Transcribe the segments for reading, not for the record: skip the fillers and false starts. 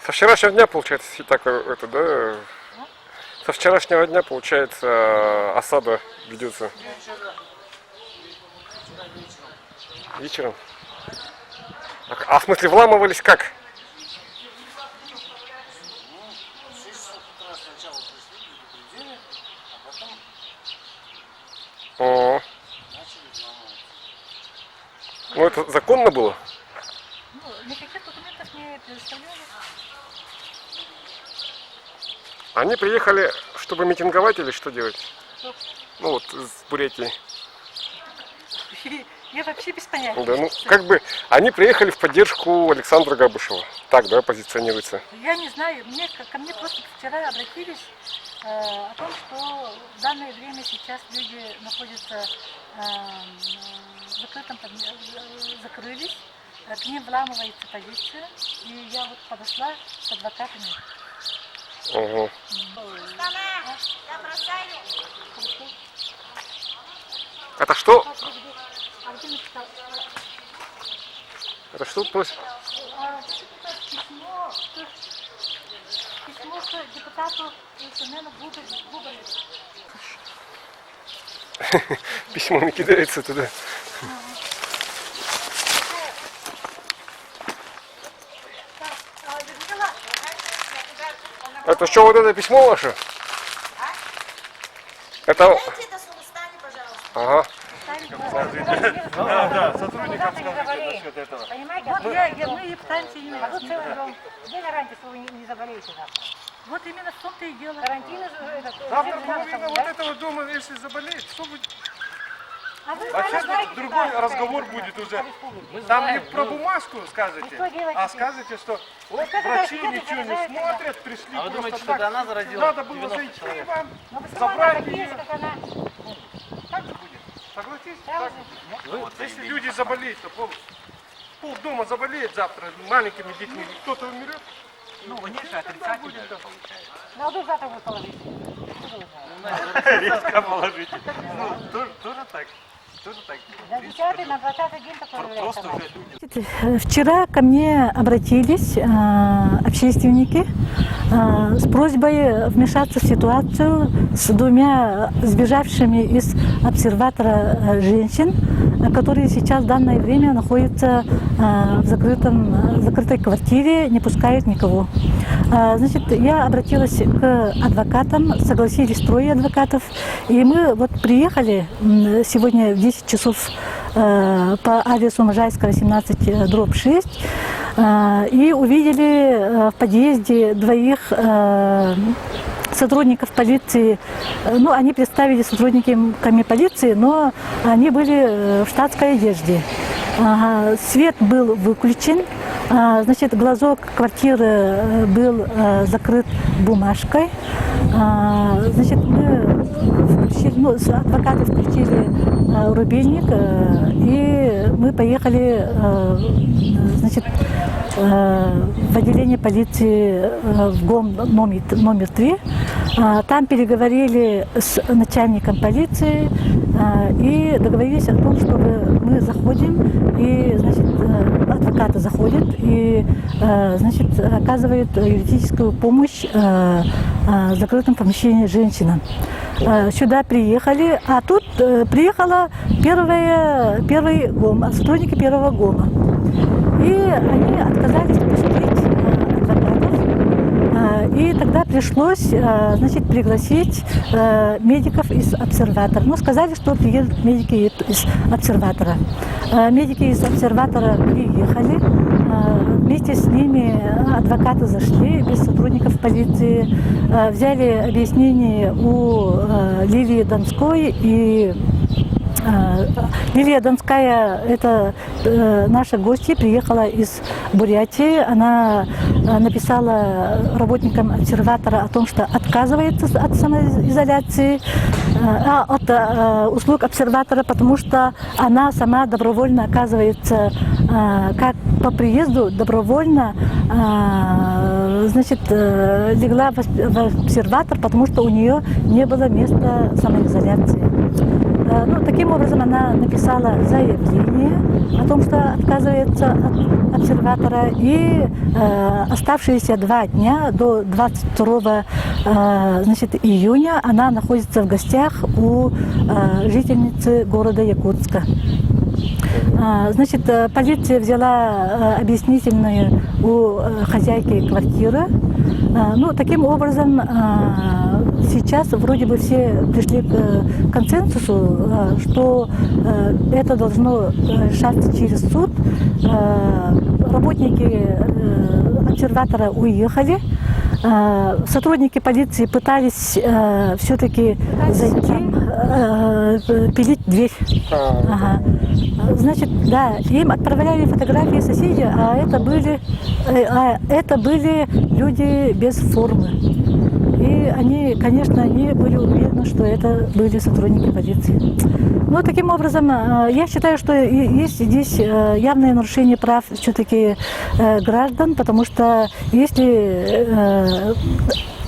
Со вчерашнего дня, получается, так это, да? Со вчерашнего дня, получается, осада ведется. Вечером. А в смысле вламывались как? О. Ну это законно было? Ну, никаких документов не предоставляли. Они приехали, чтобы митинговать или что делать? Ну вот с Бурятии. Я вообще без понятия. Да, ну как бы они приехали в поддержку Александра Габышева. Так, да, позиционируется. Я не знаю, ко мне просто вчера обратились о том, что в данное время сейчас люди находятся в закрытом, закрылись, к ним вламывается полиция, и я вот подошла с адвокатами. Угу. Я бросаю. Это что? А где написал? Это что просит? Письмо к депутату Семену Губареву. Письмо кидается туда. Это что, вот это письмо ваше? Это... Дайте это Сулустане, пожалуйста. Ага. Да, сотрудникам скажите насчет этого. Понимаете, вот мы и пытаемся именно. А тут целый дом. Где гарантия, что вы не заболеете завтра? Вот именно в том-то и дело. Карантин Завтра половина вот этого дома, если заболеет, что будет? А вы Вообще знаете, другой да, разговор да, будет да, уже. республики. Там не про бумажку скажете, И что делать а теперь? скажете, что вот что врачи это ничего не заражает тогда? смотрят, пришли А вы просто думаете, что так. это она заразила Надо было 90 зайти человек? вам, Но вы сама забрать такие, ее. как она. Так же будет. Согласитесь? Да, Так. уже. Если люди заболеют, то пол дома заболеет завтра маленькими детьми, кто-то умрет. Ну, конечно, Тогда отрицательно будет. получается. Ну, а вы завтра вы положите. Откуда вы знаете? Резко положите. Ну, тоже так. Тоже так. На 10-й, на 20-й день такое является. Просто уже люди. Вчера ко мне обратились общественники с просьбой вмешаться в ситуацию с двумя сбежавшими из обсерватора женщин, которые сейчас в данное время находятся в закрытой квартире, не пускают никого. Значит, я обратилась к адвокатам, согласились 3 адвокатов, и мы вот приехали сегодня в 10 часов по адресу Можайского 17/6 и увидели в подъезде 2 сотрудников полиции. Ну, они представили сотрудниками полиции, но они были в штатской одежде. Свет был выключен, значит, глазок квартиры был закрыт бумажкой. Значит, мы включили, адвокаты включили рубильник, и мы поехали, значит, в отделение полиции в ГОМ номер 3. Там переговорили с начальником полиции и договорились о том, что мы заходим, и, значит, адвокаты заходят и, значит, оказывают юридическую помощь в закрытом помещении женщинам. Сюда приехали, а тут приехала первый ГОМ, сотрудники первого ГОМа. И они отказались пустить адвокатов, и тогда пришлось, значит, пригласить медиков из обсерватора. Ну, сказали, что приедут медики из обсерватора. Медики из обсерватора приехали, вместе с ними адвокаты зашли без сотрудников полиции, взяли объяснение у Лилии Донской и Лилия Донская, это наша гостья, приехала из Бурятии. Она написала работникам обсерватора о том, что отказывается от самоизоляции, от услуг обсерватора, потому что она сама добровольно оказывается, как по приезду, добровольно, значит, легла в обсерватор, потому что у нее не было места самоизоляции. Ну, таким образом она написала заявление о том, что отказывается от обсерватора, и оставшиеся 2 дня до 22 значит, июня она находится в гостях у жительницы города Якутска. Значит, полиция взяла объяснительные у хозяйки квартиры. Ну, таким образом, сейчас вроде бы все пришли к консенсусу, что это должно решаться через суд. Работники обсерватора уехали. Сотрудники полиции пытались все-таки зайти, пилить дверь. Ага. Значит, да, им отправляли фотографии соседей, а это были люди без формы. И они, конечно, не были уверены, что это были сотрудники полиции. Ну, таким образом, я считаю, что есть здесь явное нарушение прав все-таки граждан, потому что если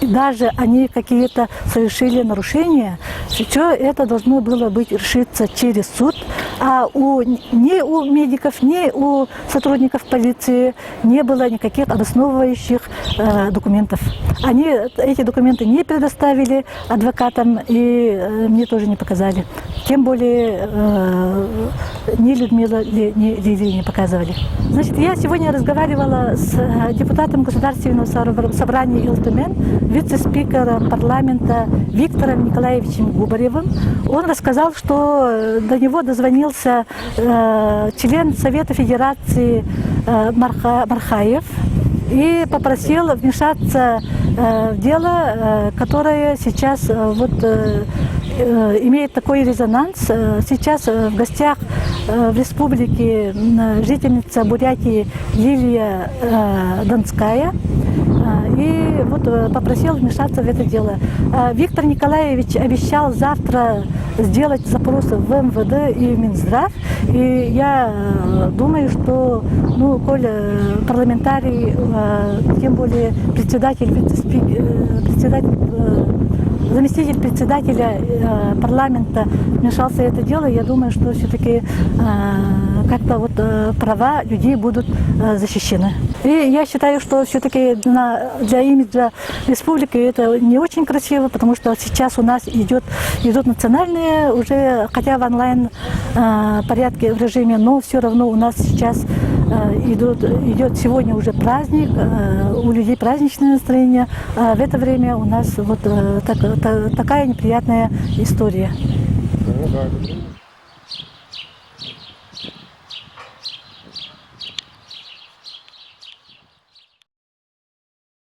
даже они какие-то совершили нарушения, все это должно было быть решиться через суд, а ни у медиков, ни у сотрудников полиции не было никаких обосновывающих документов. Они эти документы не предоставили адвокатам и мне тоже не показали. Тем более ни Людмила, ни Лилии не показывали. Значит, я сегодня разговаривала с депутатом Государственного собрания Илтумен, вице-спикером парламента Виктором Николаевичем Губаревым. Он рассказал, что до него дозвонился член Совета Федерации Мархаев и попросил вмешаться в дело, которое сейчас имеет такой резонанс. Сейчас в гостях в республике жительница Бурятии Лилия Донская. И попросил вмешаться в это дело. Виктор Николаевич обещал завтра сделать запросы в МВД и в Минздрав. И я думаю, что, коль парламентарий, тем более заместитель председателя парламента вмешался в это дело, я думаю, что все-таки как-то права людей будут защищены. И я считаю, что все-таки для имиджа республики это не очень красиво, потому что сейчас у нас идут национальные уже, хотя в онлайн порядке в режиме, но все равно у нас сейчас идет сегодня уже праздник, у людей праздничное настроение, а в это время у нас такая неприятная история. Ну, да.